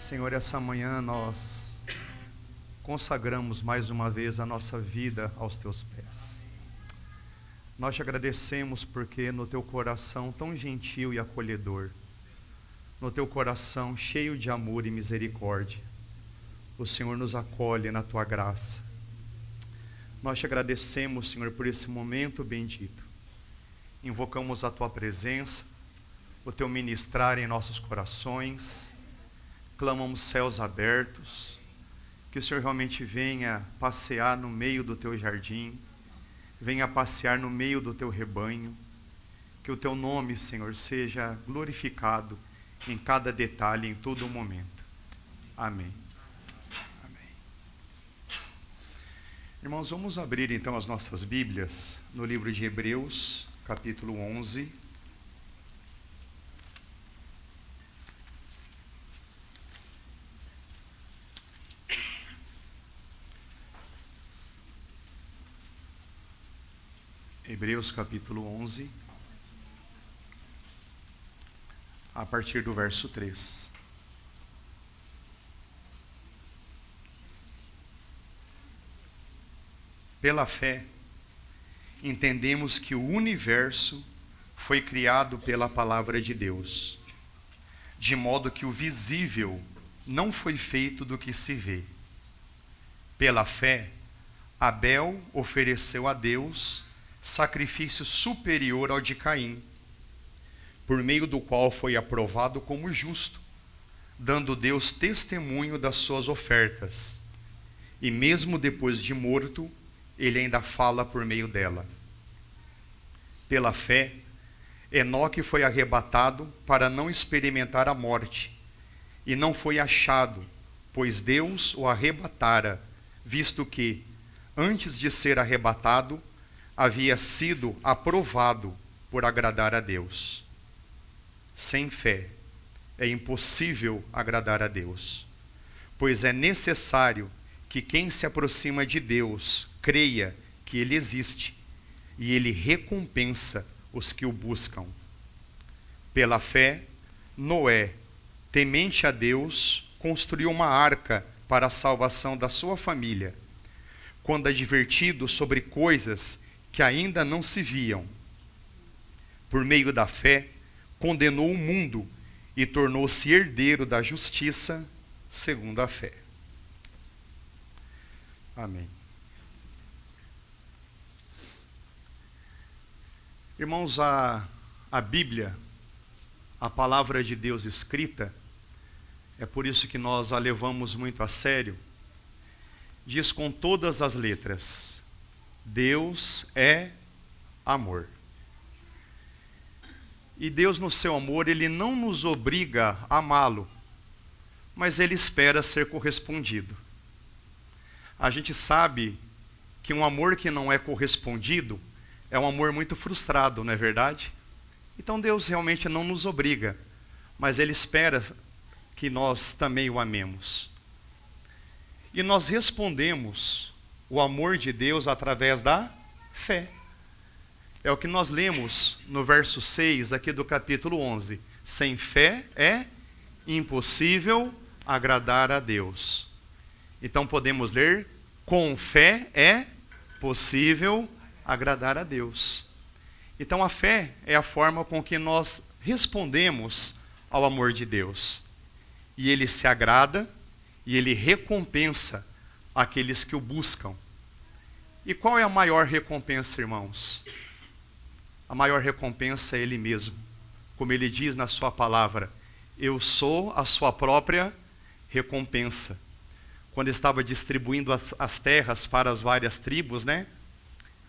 Senhor, essa manhã nós consagramos mais uma vez a nossa vida aos Teus pés. Nós te agradecemos porque no Teu coração tão gentil e acolhedor, no Teu coração cheio de amor e misericórdia, o Senhor nos acolhe na Tua graça. Nós te agradecemos, Senhor, por esse momento bendito. Invocamos a Tua presença, o Teu ministrar em nossos corações. Clamamos céus abertos, que o Senhor realmente venha passear no meio do Teu jardim, venha passear no meio do Teu rebanho, que o Teu nome, Senhor, seja glorificado em cada detalhe, em todo momento. Amém. Amém. Irmãos, vamos abrir então as nossas Bíblias no livro de Hebreus, capítulo 11. Hebreus capítulo 11, a partir do verso 3. Pela fé, entendemos que o universo foi criado pela palavra de Deus, de modo que o visível não foi feito do que se vê. Pela fé, Abel ofereceu a Deus sacrifício superior ao de Caim, por meio do qual foi aprovado como justo, dando Deus testemunho das suas ofertas. E mesmo depois de morto, ele ainda fala por meio dela. Pela fé, Enoque foi arrebatado para não experimentar a morte, e não foi achado, pois Deus o arrebatara, visto que, antes de ser arrebatado, havia sido aprovado por agradar a Deus. Sem fé, é impossível agradar a Deus, pois é necessário que quem se aproxima de Deus creia que Ele existe, e Ele recompensa os que o buscam. Pela fé, Noé, temente a Deus, construiu uma arca para a salvação da sua família, quando advertido sobre coisas que ainda não se viam. Por meio da fé, condenou o mundo e tornou-se herdeiro da justiça segundo a fé. Amém. Irmãos, a Bíblia, a palavra de Deus escrita, é por isso que nós a levamos muito a sério, diz com todas as letras: Deus é amor. E Deus, no seu amor, Ele não nos obriga a amá-lo, mas Ele espera ser correspondido. A gente sabe que um amor que não é correspondido é um amor muito frustrado, não é verdade? Então Deus realmente não nos obriga, mas Ele espera que nós também o amemos. E nós respondemos o amor de Deus através da fé. É o que nós lemos no verso 6 aqui do capítulo 11. Sem fé é impossível agradar a Deus. Então podemos ler: com fé é possível agradar a Deus. Então a fé é a forma com que nós respondemos ao amor de Deus. E Ele se agrada e Ele recompensa aqueles que o buscam. E qual é a maior recompensa, irmãos? A maior recompensa é Ele mesmo. Como Ele diz na sua palavra: eu sou a sua própria recompensa. Quando estava distribuindo as terras para as várias tribos,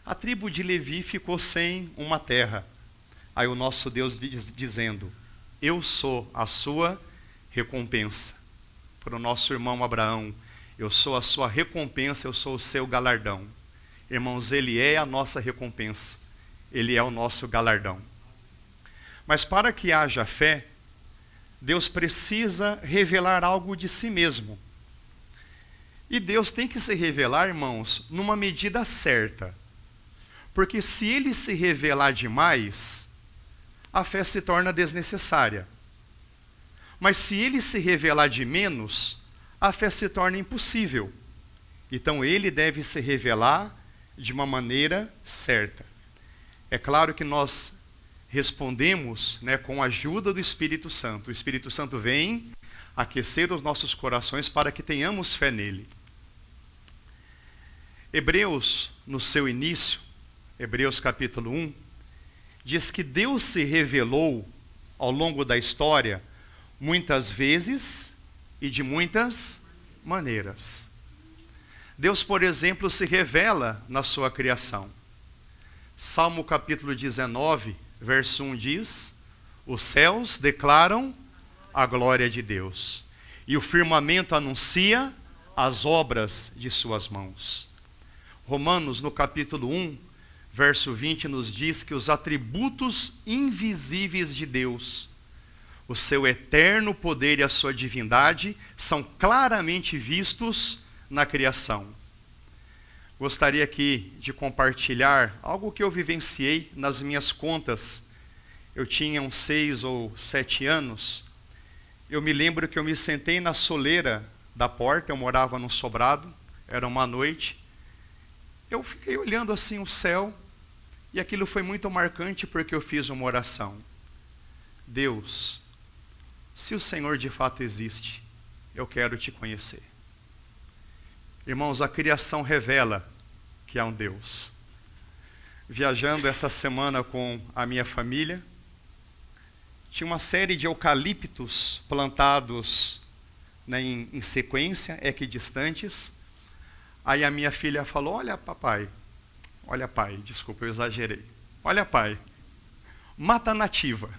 a tribo de Levi ficou sem uma terra. Aí o nosso Deus dizendo: eu sou a sua recompensa. Para o nosso irmão Abraão: eu sou a sua recompensa, eu sou o seu galardão. Irmãos, Ele é a nossa recompensa. Ele é o nosso galardão. Mas para que haja fé, Deus precisa revelar algo de si mesmo. E Deus tem que se revelar, irmãos, numa medida certa. Porque se Ele se revelar demais, a fé se torna desnecessária. Mas se ele se revelar de menos, a fé se torna impossível. Então ele deve se revelar de uma maneira certa. É claro que nós respondemos, né, com a ajuda do Espírito Santo. O Espírito Santo vem aquecer os nossos corações para que tenhamos fé nele. Hebreus, no seu início, Hebreus capítulo 1, diz que Deus se revelou ao longo da história muitas vezes e de muitas maneiras. Deus, por exemplo, se revela na sua criação. Salmo capítulo 19, verso 1 diz: os céus declaram a glória de Deus, e o firmamento anuncia as obras de suas mãos. Romanos, no capítulo 1, verso 20, nos diz que os atributos invisíveis de Deus, o seu eterno poder e a sua divindade, são claramente vistos na criação. Gostaria aqui de compartilhar algo que eu vivenciei nas minhas contas. Eu tinha uns 6 ou 7 anos. Eu me lembro que eu me sentei na soleira da porta, eu morava num sobrado, era uma noite. Eu fiquei olhando assim o céu, e aquilo foi muito marcante porque eu fiz uma oração. Deus, se o Senhor de fato existe, eu quero te conhecer. Irmãos, a criação revela que há um Deus. Viajando essa semana com a minha família, tinha uma série de eucaliptos plantados, né, em sequência, equidistantes. Aí a minha filha falou: olha pai, desculpa, eu exagerei. Olha pai, mata nativa.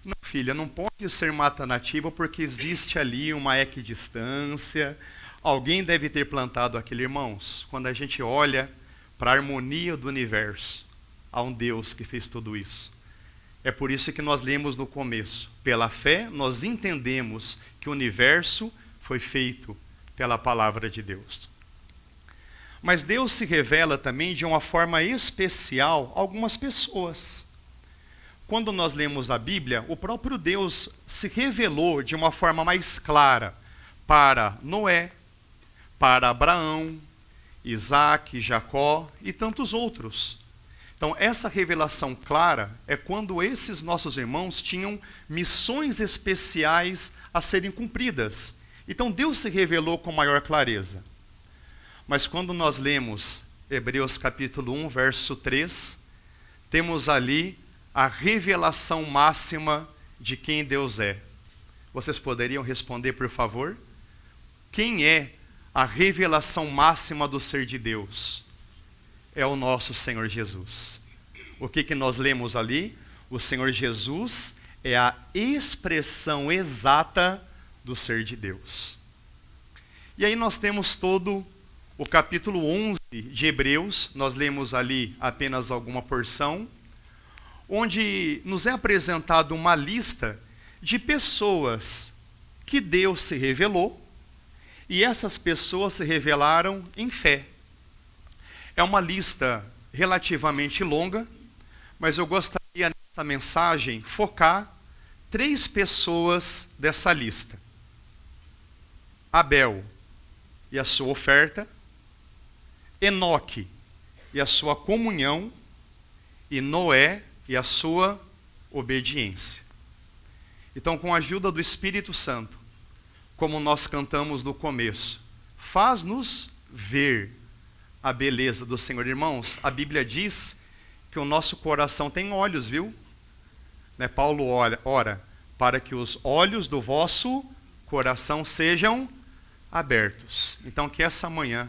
Não, filha, não pode ser mata nativa porque existe ali uma equidistância. Alguém deve ter plantado aquele. Irmãos, quando a gente olha para a harmonia do universo, há um Deus que fez tudo isso. É por isso que nós lemos no começo. Pela fé, nós entendemos que o universo foi feito pela palavra de Deus. Mas Deus se revela também de uma forma especial a algumas pessoas. Quando nós lemos a Bíblia, o próprio Deus se revelou de uma forma mais clara para Noé, para Abraão, Isaac, Jacó e tantos outros. Então, essa revelação clara é quando esses nossos irmãos tinham missões especiais a serem cumpridas. Então, Deus se revelou com maior clareza. Mas quando nós lemos Hebreus capítulo 1, verso 3, temos ali a revelação máxima de quem Deus é. Vocês poderiam responder, por favor? Quem é a revelação máxima do ser de Deus? É o nosso Senhor Jesus. O que nós lemos ali? O Senhor Jesus é a expressão exata do ser de Deus. E aí nós temos todo o capítulo 11 de Hebreus, nós lemos ali apenas alguma porção, onde nos é apresentado uma lista de pessoas que Deus se revelou, e essas pessoas se revelaram em fé. É uma lista relativamente longa, mas eu gostaria nessa mensagem focar 3 pessoas dessa lista: Abel e a sua oferta, Enoque e a sua comunhão, e Noé e a sua obediência. Então, com a ajuda do Espírito Santo, como nós cantamos no começo, faz-nos ver a beleza do Senhor. Irmãos, a Bíblia diz que o nosso coração tem olhos, viu? Né? Paulo ora para que os olhos do vosso coração sejam abertos. Então, que essa manhã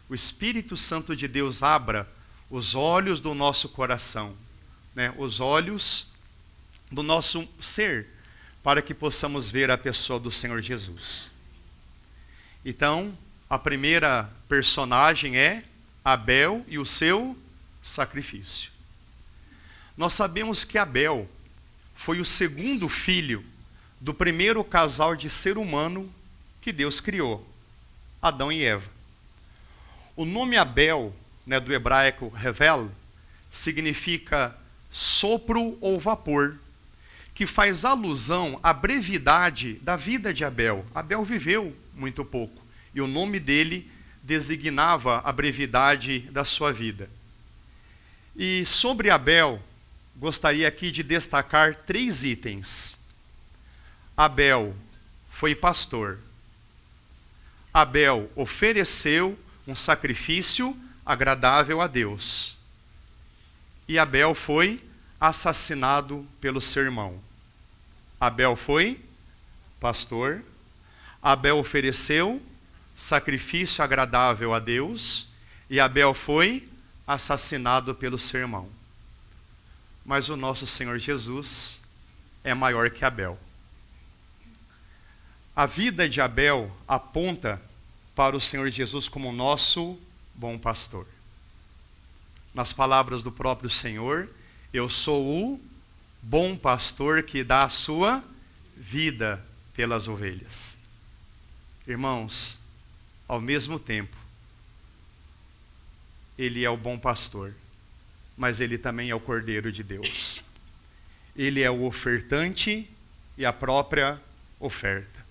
o Espírito Santo de Deus abra os olhos do nosso coração, né? Os olhos do nosso ser, para que possamos ver a pessoa do Senhor Jesus. Então, a primeira personagem é Abel e o seu sacrifício. Nós sabemos que Abel foi o segundo filho do primeiro casal de ser humano que Deus criou, Adão e Eva. O nome Abel, né, do hebraico Hevel, significa sopro ou vapor, que faz alusão à brevidade da vida de Abel. Abel viveu muito pouco, e o nome dele designava a brevidade da sua vida. E sobre Abel, gostaria aqui de destacar 3 itens. Abel foi pastor. Abel ofereceu um sacrifício agradável a Deus. E Abel foi assassinado pelo seu irmão. Abel foi pastor. Abel ofereceu sacrifício agradável a Deus. E Abel foi assassinado pelo seu irmão. Mas o nosso Senhor Jesus é maior que Abel. A vida de Abel aponta para o Senhor Jesus como nosso bom pastor. Nas palavras do próprio Senhor, eu sou o bom pastor que dá a sua vida pelas ovelhas. Irmãos, ao mesmo tempo, Ele é o bom pastor, mas Ele também é o Cordeiro de Deus. Ele é o ofertante e a própria oferta.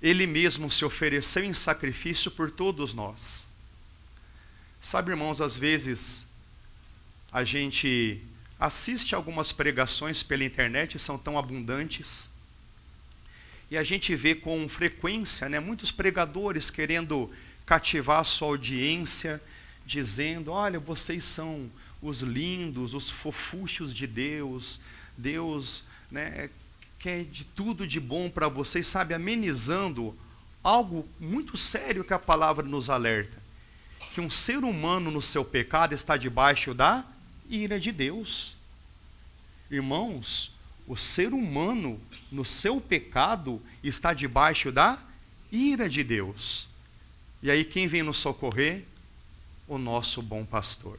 Ele mesmo se ofereceu em sacrifício por todos nós. Sabe, irmãos, às vezes a gente assiste algumas pregações pela internet, são tão abundantes, e a gente vê com frequência, muitos pregadores querendo cativar a sua audiência, dizendo: olha, vocês são os lindos, os fofuchos de Deus, Deus quer de tudo de bom para vocês, sabe, amenizando algo muito sério que a palavra nos alerta, que um ser humano no seu pecado está debaixo da ira de Deus. Irmãos, o ser humano no seu pecado está debaixo da ira de Deus. E aí quem vem nos socorrer? O nosso bom pastor.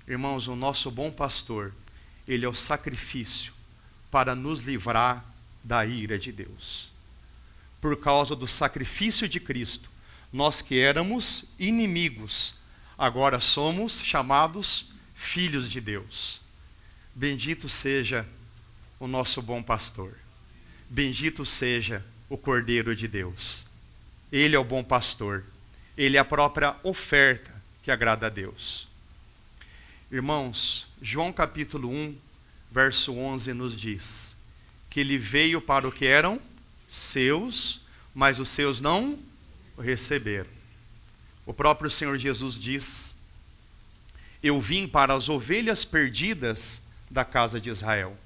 Irmãos, o nosso bom pastor, ele é o sacrifício para nos livrar da ira de Deus. Por causa do sacrifício de Cristo, nós que éramos inimigos, agora somos chamados filhos de Deus. Bendito seja o nosso bom pastor. Bendito seja o Cordeiro de Deus. Ele é o bom pastor. Ele é a própria oferta que agrada a Deus. Irmãos, João capítulo 1, verso 11 nos diz que ele veio para o que eram seus, mas os seus não o receberam. O próprio Senhor Jesus diz: eu vim para as ovelhas perdidas da casa de Israel.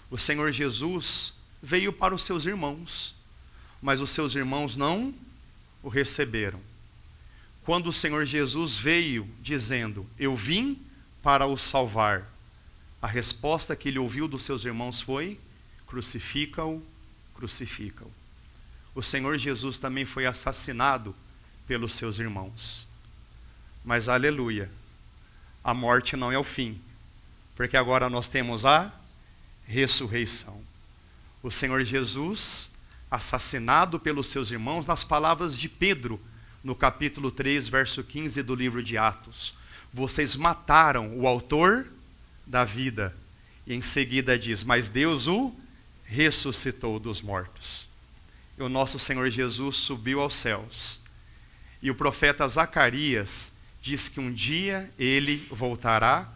O Senhor Jesus veio para os seus irmãos, mas os seus irmãos não o receberam. Quando o Senhor Jesus veio dizendo: eu vim para o salvar, a resposta que ele ouviu dos seus irmãos foi: crucifica-o, crucifica-o. O Senhor Jesus também foi assassinado pelos seus irmãos. Mas aleluia, a morte não é o fim, porque agora nós temos a ressurreição. O Senhor Jesus, assassinado pelos seus irmãos, nas palavras de Pedro, no capítulo 3, verso 15 do livro de Atos: vocês mataram o autor da vida. E em seguida diz: mas Deus o ressuscitou dos mortos. E o nosso Senhor Jesus subiu aos céus. E o profeta Zacarias diz que um dia ele voltará,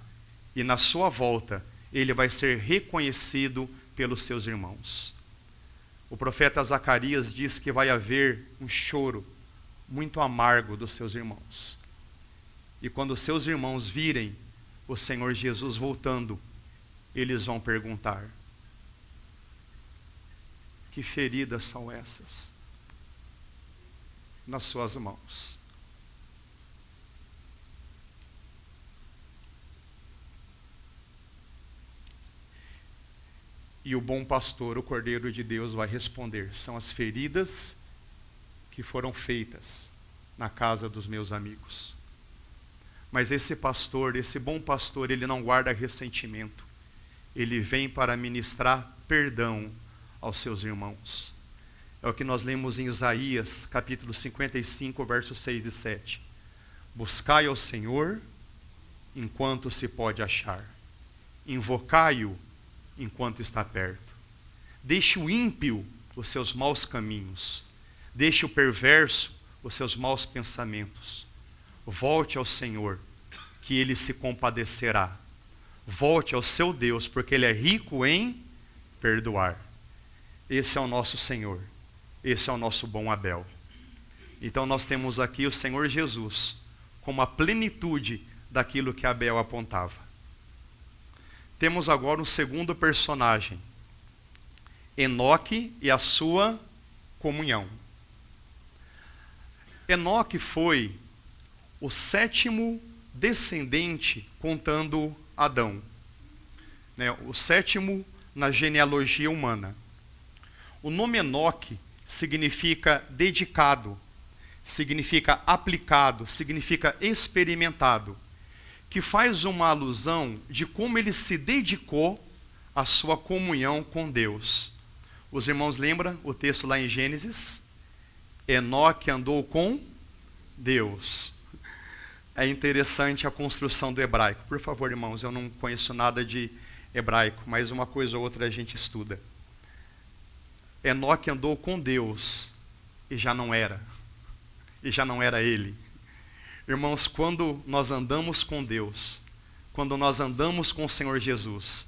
e na sua volta ele vai ser reconhecido pelos seus irmãos. O profeta Zacarias diz que vai haver um choro muito amargo dos seus irmãos. E quando os seus irmãos virem o Senhor Jesus voltando, eles vão perguntar: que feridas são essas nas suas mãos? E o bom pastor, o Cordeiro de Deus, vai responder: são as feridas que foram feitas na casa dos meus amigos. Mas esse pastor, esse bom pastor, ele não guarda ressentimento. Ele vem para ministrar perdão aos seus irmãos. É o que nós lemos em Isaías, capítulo 55, versos 6 e 7. Buscai ao Senhor enquanto se pode achar. Invocai-o enquanto está perto. Deixe o ímpio os seus maus caminhos. Deixe o perverso os seus maus pensamentos. Volte ao Senhor, que Ele se compadecerá. Volte ao seu Deus, porque Ele é rico em perdoar. Esse é o nosso Senhor. Esse é o nosso bom Abel. Então nós temos aqui o Senhor Jesus como a plenitude daquilo que Abel apontava. Temos agora um segundo personagem, Enoque e a sua comunhão. Enoque foi o 7º descendente contando Adão, o 7º na genealogia humana. O nome Enoque significa dedicado, significa aplicado, significa experimentado, que faz uma alusão de como ele se dedicou à sua comunhão com Deus. Os irmãos lembram o texto lá em Gênesis? Enoque andou com Deus. É interessante a construção do hebraico. Por favor, irmãos, eu não conheço nada de hebraico, mas uma coisa ou outra a gente estuda. Enoque andou com Deus e já não era ele. Irmãos, quando nós andamos com Deus, quando nós andamos com o Senhor Jesus,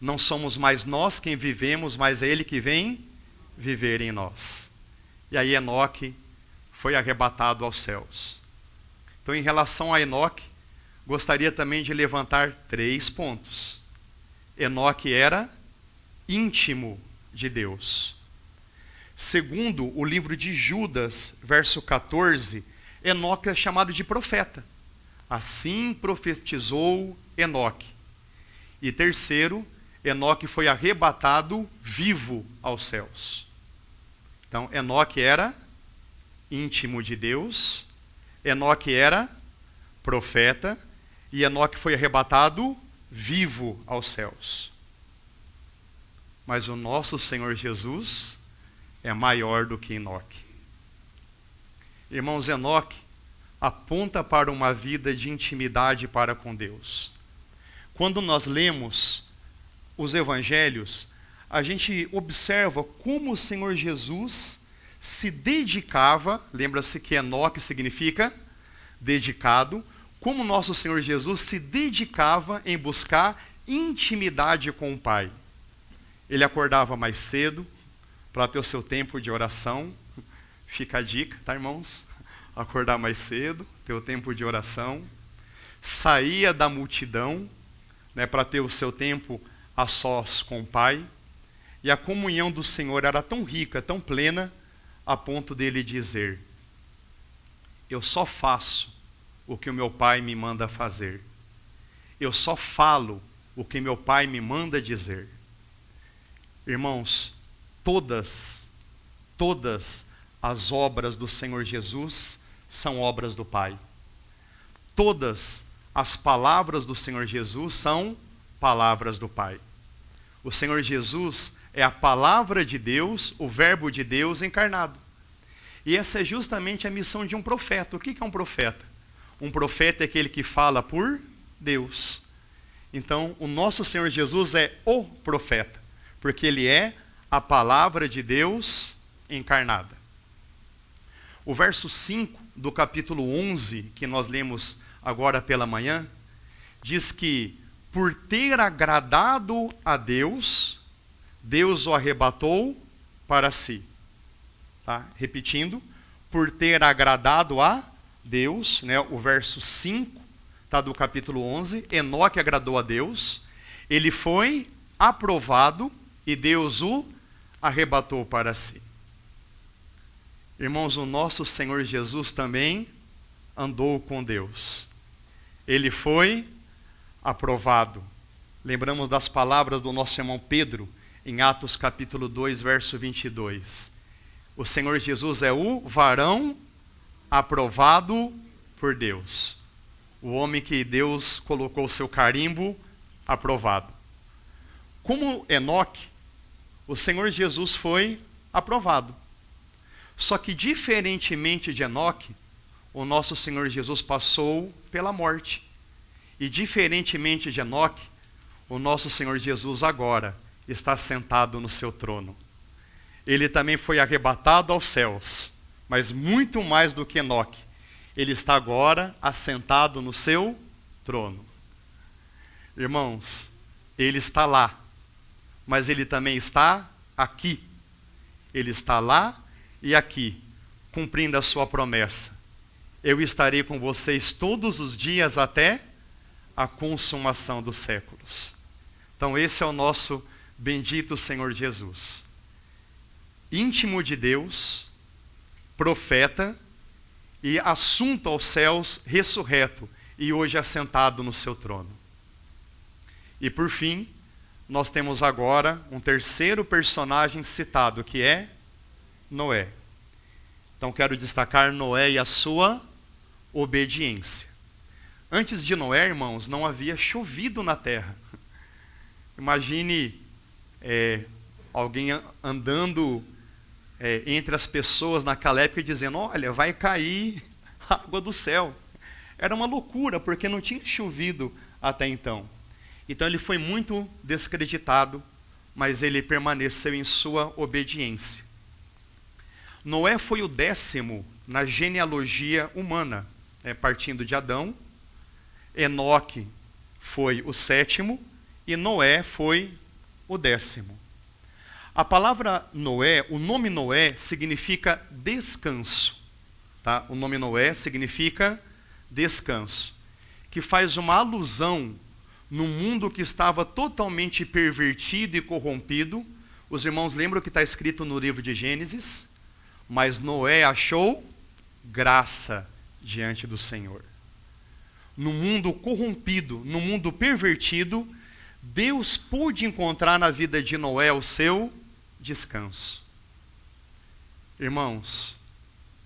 não somos mais nós quem vivemos, mas é Ele que vem viver em nós. E aí Enoque foi arrebatado aos céus. Então, em relação a Enoque, gostaria também de levantar 3 pontos. Enoque era íntimo de Deus. Segundo o livro de Judas, verso 14, Enoque é chamado de profeta. Assim profetizou Enoque. E terceiro, Enoque foi arrebatado vivo aos céus. Então, Enoque era íntimo de Deus, Enoque era profeta, e Enoque foi arrebatado vivo aos céus. Mas o nosso Senhor Jesus é maior do que Enoque. Irmãos, Enoque aponta para uma vida de intimidade para com Deus. Quando nós lemos os evangelhos, a gente observa como o Senhor Jesus se dedicava, lembra-se que Enoque significa dedicado, como nosso Senhor Jesus se dedicava em buscar intimidade com o Pai. Ele acordava mais cedo para ter o seu tempo de oração. Fica a dica, tá, irmãos? Acordar mais cedo, ter o tempo de oração. Saía da multidão, para ter o seu tempo a sós com o Pai. E a comunhão do Senhor era tão rica, tão plena, a ponto dele dizer: eu só faço o que o meu Pai me manda fazer. Eu só falo o que meu Pai me manda dizer. Irmãos, todas as obras do Senhor Jesus são obras do Pai. Todas as palavras do Senhor Jesus são palavras do Pai. O Senhor Jesus é a palavra de Deus, o verbo de Deus encarnado. E essa é justamente a missão de um profeta. O que é um profeta? Um profeta é aquele que fala por Deus. Então, o nosso Senhor Jesus é o profeta, porque ele é a palavra de Deus encarnada. O verso 5 do capítulo 11, que nós lemos agora pela manhã, diz que, por ter agradado a Deus, Deus o arrebatou para si. Tá? Repetindo, por ter agradado a Deus, o verso 5 do capítulo 11, Enoque agradou a Deus, ele foi aprovado e Deus o arrebatou para si. Irmãos, o nosso Senhor Jesus também andou com Deus. Ele foi aprovado. Lembramos das palavras do nosso irmão Pedro, em Atos capítulo 2, verso 22. O Senhor Jesus é o varão aprovado por Deus. O homem que Deus colocou o seu carimbo aprovado. Como Enoque, o Senhor Jesus foi aprovado. Só que, diferentemente de Enoque, o nosso Senhor Jesus passou pela morte. E, diferentemente de Enoque, o nosso Senhor Jesus agora está sentado no seu trono. Ele também foi arrebatado aos céus, mas muito mais do que Enoque. Ele está agora assentado no seu trono. Irmãos, ele está lá, mas ele também está aqui. Ele está lá e aqui, cumprindo a sua promessa. Eu estarei com vocês todos os dias até a consumação dos séculos. Então esse é o nosso bendito Senhor Jesus. Íntimo de Deus, profeta e assunto aos céus, ressurreto e hoje assentado no seu trono. E por fim, nós temos agora um terceiro personagem citado, que é Noé. Então quero destacar Noé e a sua obediência. Antes de Noé, irmãos, não havia chovido na terra. Imagine alguém andando entre as pessoas naquela época dizendo, olha, vai cair água do céu. Era uma loucura, porque não tinha chovido até então. Então ele foi muito descreditado, mas ele permaneceu em sua obediência. Noé foi o 10º na genealogia humana, partindo de Adão. Enoque foi o 7º e Noé foi o 10º. A palavra Noé, o nome Noé significa descanso. Tá? O nome Noé significa descanso, que faz uma alusão no mundo que estava totalmente pervertido e corrompido. Os irmãos lembram que está escrito no livro de Gênesis? Mas Noé achou graça diante do Senhor. No mundo corrompido, no mundo pervertido, Deus pôde encontrar na vida de Noé o seu descanso. Irmãos,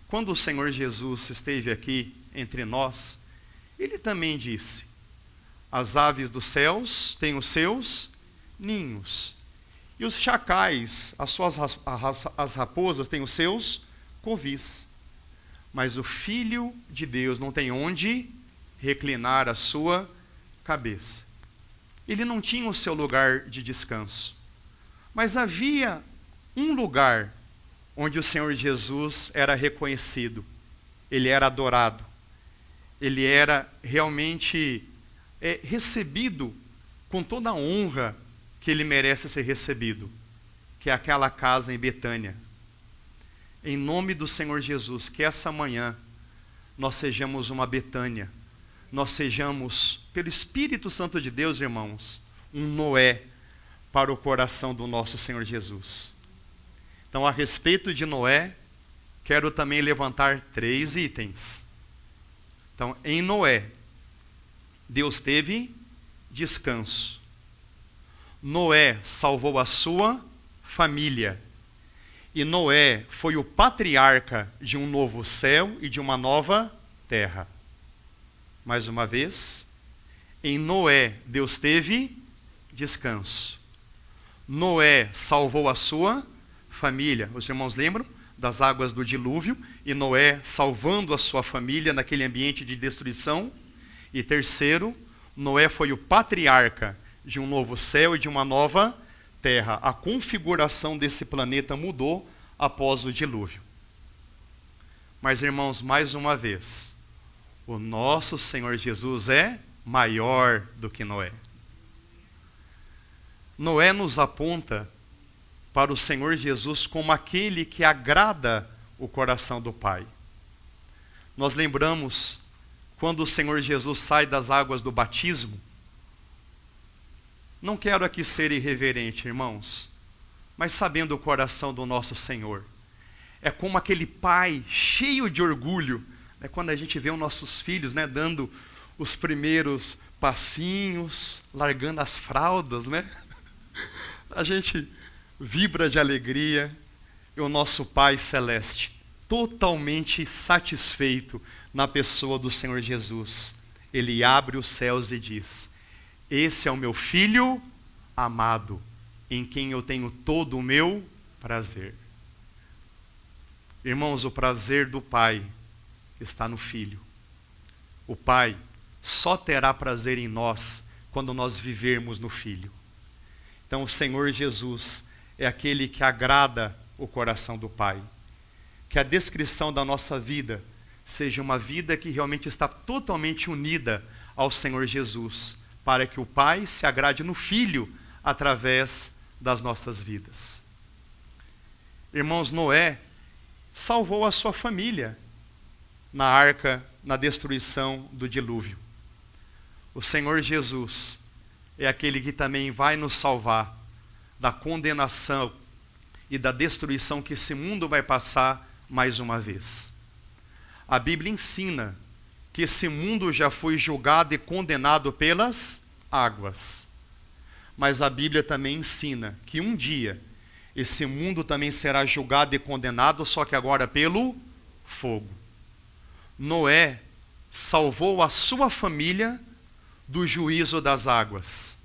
quando o Senhor Jesus esteve aqui entre nós, ele também disse, as aves dos céus têm os seus ninhos, e os chacais, as raposas têm os seus covis, mas o Filho de Deus não tem onde reclinar a sua cabeça. Ele não tinha o seu lugar de descanso, mas havia um lugar onde o Senhor Jesus era reconhecido, ele era adorado, ele era realmente recebido com toda a honra que ele merece ser recebido, que é aquela casa em Betânia. Em nome do Senhor Jesus, que essa manhã nós sejamos uma Betânia, nós sejamos, pelo Espírito Santo de Deus, irmãos, um Noé para o coração do nosso Senhor Jesus. Então, a respeito de Noé, quero também levantar 3 itens. Então, em Noé, Deus teve descanso. Noé salvou a sua família. E Noé foi o patriarca de um novo céu e de uma nova terra. Mais uma vez, em Noé, Deus teve descanso. Noé salvou a sua família. Os irmãos lembram das águas do dilúvio? E Noé salvando a sua família naquele ambiente de destruição. E terceiro, Noé foi o patriarca de um novo céu e de uma nova terra. A configuração desse planeta mudou após o dilúvio. Mas, irmãos, mais uma vez, o nosso Senhor Jesus é maior do que Noé. Noé nos aponta para o Senhor Jesus como aquele que agrada o coração do Pai. Nós lembramos quando o Senhor Jesus sai das águas do batismo. Não quero aqui ser irreverente, irmãos, mas sabendo o coração do nosso Senhor. É como aquele pai cheio de orgulho, quando a gente vê os nossos filhos dando os primeiros passinhos, largando as fraldas, a gente vibra de alegria, e o nosso Pai Celeste, totalmente satisfeito na pessoa do Senhor Jesus, ele abre os céus e diz: esse é o meu Filho amado, em quem eu tenho todo o meu prazer. Irmãos, o prazer do Pai está no Filho. O Pai só terá prazer em nós quando nós vivermos no Filho. Então o Senhor Jesus é aquele que agrada o coração do Pai. Que a descrição da nossa vida seja uma vida que realmente está totalmente unida ao Senhor Jesus, para que o Pai se agrade no Filho através das nossas vidas. Irmãos, Noé salvou a sua família na arca, na destruição do dilúvio. O Senhor Jesus é aquele que também vai nos salvar da condenação e da destruição que esse mundo vai passar mais uma vez. A Bíblia ensina que esse mundo já foi julgado e condenado pelas águas. Mas a Bíblia também ensina que um dia esse mundo também será julgado e condenado, só que agora pelo fogo. Noé salvou a sua família do juízo das águas.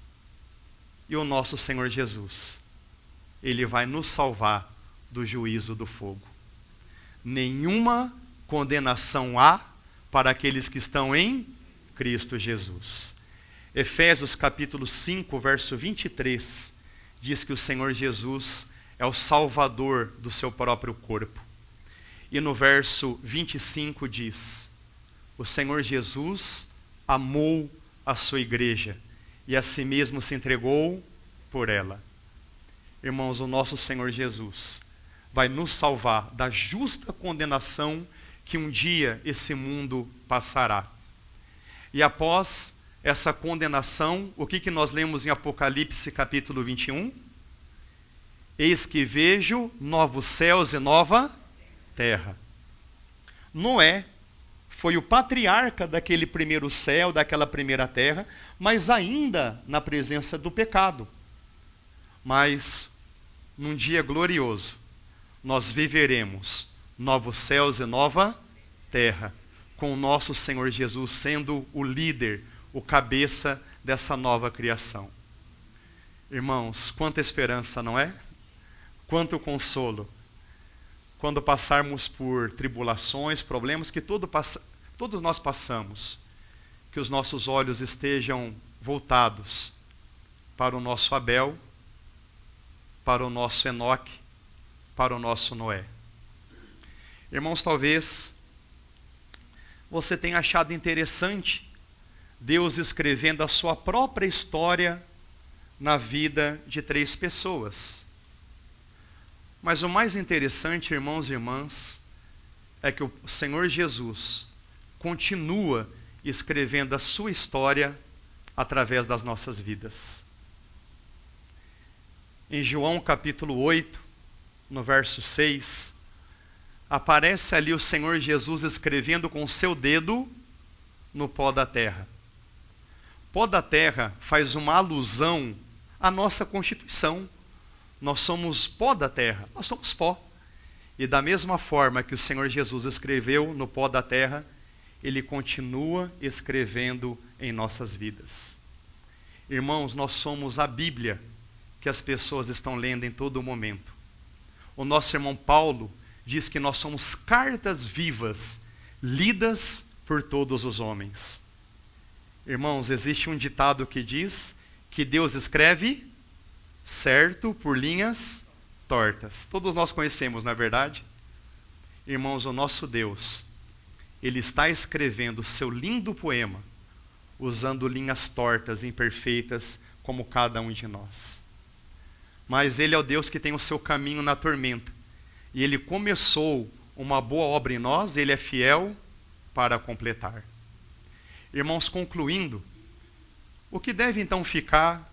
E o nosso Senhor Jesus, Ele vai nos salvar do juízo do fogo. Nenhuma condenação há para aqueles que estão em Cristo Jesus. Efésios capítulo 5, verso 23, diz que o Senhor Jesus é o Salvador do seu próprio corpo. E no verso 25 diz: o Senhor Jesus amou a sua igreja e a si mesmo se entregou por ela. Irmãos, o nosso Senhor Jesus vai nos salvar da justa condenação que um dia esse mundo passará. E após essa condenação, o que nós lemos em Apocalipse capítulo 21? Eis que vejo novos céus e nova terra. Noé foi o patriarca daquele primeiro céu, daquela primeira terra, mas ainda na presença do pecado. Mas num dia glorioso, nós viveremos novos céus e nova terra, com o nosso Senhor Jesus sendo o líder, o cabeça dessa nova criação. Irmãos, quanta esperança, não é? Quanto consolo. Quando passarmos por tribulações, problemas que todos nós passamos, que os nossos olhos estejam voltados para o nosso Abel, para o nosso Enoque, para o nosso Noé. Irmãos, talvez você tenha achado interessante Deus escrevendo a sua própria história na vida de 3 pessoas. Mas o mais interessante, irmãos e irmãs, é que o Senhor Jesus continua escrevendo a sua história através das nossas vidas. Em João capítulo 8, no verso 6, aparece ali o Senhor Jesus escrevendo com o seu dedo no pó da terra. Pó da terra faz uma alusão à nossa constituição. Nós somos pó da terra, nós somos pó. E da mesma forma que o Senhor Jesus escreveu no pó da terra, Ele continua escrevendo em nossas vidas. Irmãos, nós somos a Bíblia que as pessoas estão lendo em todo momento. O nosso irmão Paulo diz que nós somos cartas vivas, lidas por todos os homens. Irmãos, existe um ditado que diz que Deus escreve certo por linhas tortas. Todos nós conhecemos, não é verdade? Irmãos, o nosso Deus, Ele está escrevendo o seu lindo poema usando linhas tortas, imperfeitas, como cada um de nós. Mas Ele é o Deus que tem o seu caminho na tormenta. E Ele começou uma boa obra em nós, Ele é fiel para completar. Irmãos, concluindo, o que deve então ficar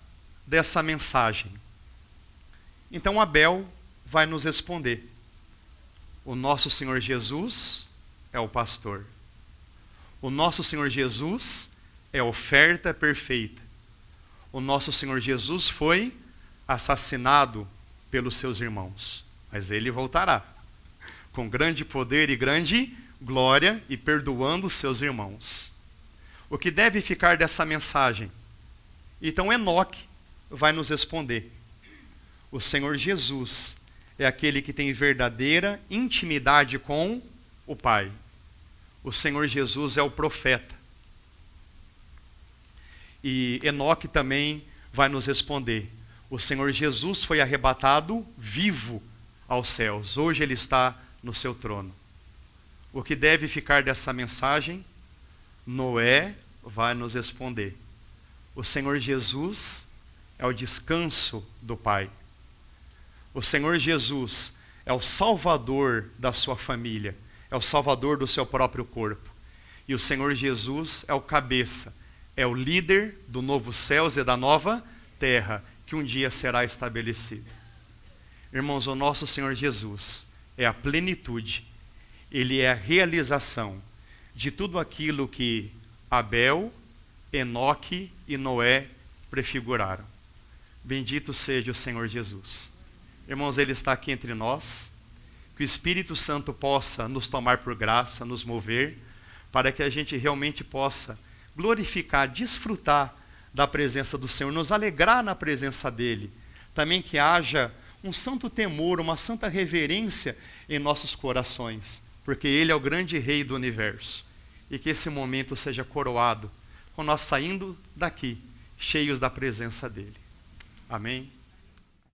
dessa mensagem? Então Abel vai nos responder. O nosso Senhor Jesus é o pastor. O nosso Senhor Jesus é a oferta perfeita. O nosso Senhor Jesus foi assassinado pelos seus irmãos, mas Ele voltará com grande poder e grande glória e perdoando os seus irmãos. O que deve ficar dessa mensagem? Então Enoque vai nos responder. O Senhor Jesus é aquele que tem verdadeira intimidade com o Pai. O Senhor Jesus é o profeta. E Enoque também vai nos responder. O Senhor Jesus foi arrebatado vivo aos céus. Hoje Ele está no seu trono. O que deve ficar dessa mensagem? Noé vai nos responder. O Senhor Jesus é o descanso do Pai. O Senhor Jesus é o salvador da sua família, é o salvador do seu próprio corpo. E o Senhor Jesus é o cabeça, é o líder do novo céus e da nova terra, que um dia será estabelecido. Irmãos, o nosso Senhor Jesus é a plenitude, Ele é a realização de tudo aquilo que Abel, Enoque e Noé prefiguraram. Bendito seja o Senhor Jesus. Irmãos, Ele está aqui entre nós, que o Espírito Santo possa nos tomar por graça, nos mover, para que a gente realmente possa glorificar, desfrutar da presença do Senhor, nos alegrar na presença dEle. Também que haja um santo temor, uma santa reverência em nossos corações, porque Ele é o grande Rei do universo. E que esse momento seja coroado com nós saindo daqui, cheios da presença dEle. Amém?